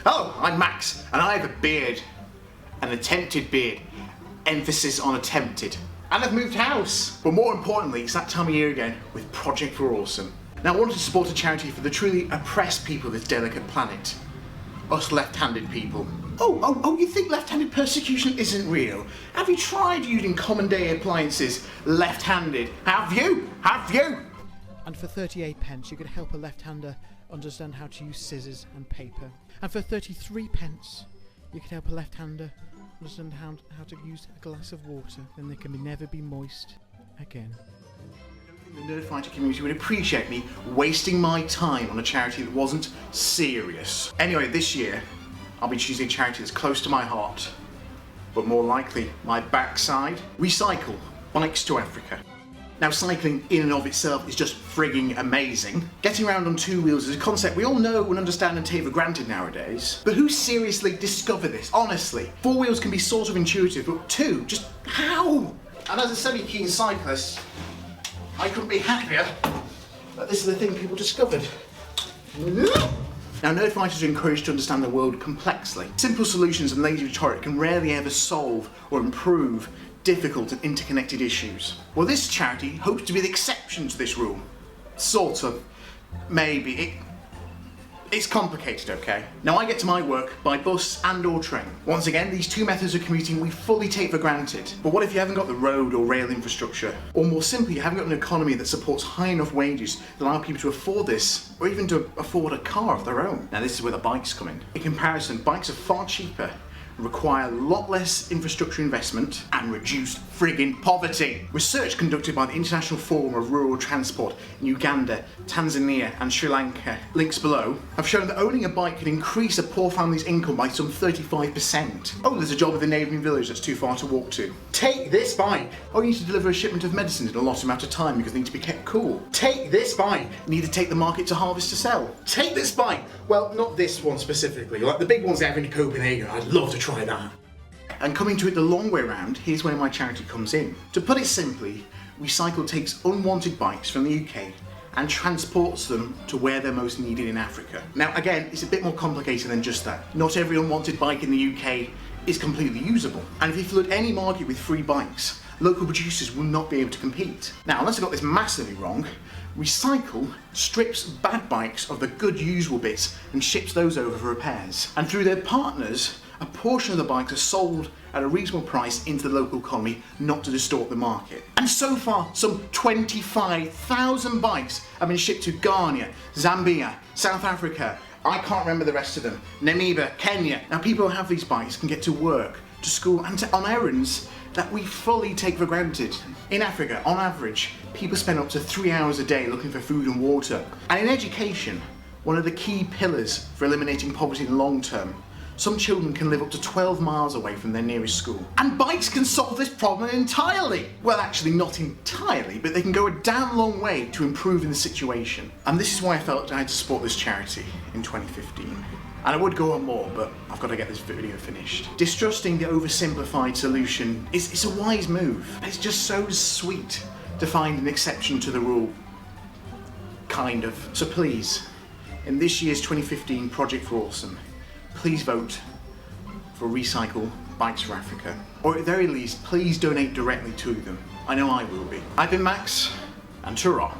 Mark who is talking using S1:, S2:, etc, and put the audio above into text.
S1: Hello, I'm Max, and I have a beard. An attempted beard. Emphasis on attempted. And I've moved house. But more importantly, it's that time of year again with Project for Awesome. Now I wanted to support a charity for the truly oppressed people of this delicate planet. Us left-handed people. Oh, you think left-handed persecution isn't real? Have you tried using common day appliances left-handed? Have you?
S2: And for 38 pence you could help a left-hander understand how to use scissors and paper. And for 33 pence you could help a left-hander understand how to use a glass of water. Then they can never be moist again.
S1: I don't think the Nerdfighter community would appreciate me wasting my time on a charity that wasn't serious. Anyway, this year I'll be choosing a charity that's close to my heart, but more likely my backside. Recycle Bikes to Africa. Now cycling in and of itself is just frigging amazing. Getting around on two wheels is a concept we all know and understand and take for granted nowadays. But who seriously discovered this? Honestly, four wheels can be sort of intuitive, but two, just how? And as a semi-keen cyclist, I couldn't be happier that this is the thing people discovered. Now, Nerdfighters are encouraged to understand the world complexly. Simple solutions and lazy rhetoric can rarely ever solve or improve difficult and interconnected issues. Well, this charity hopes to be the exception to this rule. Sort of. Maybe. It's complicated, okay? Now, I get to my work by bus and or train. Once again, these two methods of commuting we fully take for granted. But what if you haven't got the road or rail infrastructure? Or more simply, you haven't got an economy that supports high enough wages that allow people to afford this, or even to afford a car of their own. Now, this is where the bikes come in. In comparison, bikes are far cheaper, require a lot less infrastructure investment, and reduced friggin' poverty. Research conducted by the International Forum of Rural Transport in Uganda, Tanzania and Sri Lanka, links below, have shown that owning a bike can increase a poor family's income by some 35%. Oh, there's a job with a neighbouring village that's too far to walk to. Take this bike! Oh, you need to deliver a shipment of medicine in a lot amount of time because they need to be kept cool. Take this bike! You need to take the market to harvest to sell. Take this bike! Well, not this one specifically, like the big ones they have in Copenhagen. I'd love to try that. And coming to it the long way round, here's where my charity comes in. To put it simply, Recycle takes unwanted bikes from the UK and transports them to where they're most needed in Africa. Now again, it's a bit more complicated than just that. Not every unwanted bike in the UK is completely usable. And if you flood any market with free bikes, local producers will not be able to compete. Now, unless I got this massively wrong, Recycle strips bad bikes of the good usable bits and ships those over for repairs. And through their partners, a portion of the bikes are sold at a reasonable price into the local economy, not to distort the market. And so far, some 25,000 bikes have been shipped to Ghana, Zambia, South Africa, I can't remember the rest of them, Namibia, Kenya. Now people who have these bikes can get to work, to school and on errands that we fully take for granted. In Africa, on average, people spend up to 3 hours a day looking for food and water. And in education, one of the key pillars for eliminating poverty in the long term, some children can live up to 12 miles away from their nearest school. And bikes can solve this problem entirely. Well, actually not entirely, but they can go a damn long way to improving the situation. And this is why I felt I had to support this charity in 2015. And I would go on more, but I've got to get this video finished. Distrusting the oversimplified solution is a wise move. It's just so sweet to find an exception to the rule. Kind of. So please, in this year's 2015 Project for Awesome, please vote for Recycle Bikes for Africa. Or at the very least, please donate directly to them. I know I will be. I've been Max, and ta-ra.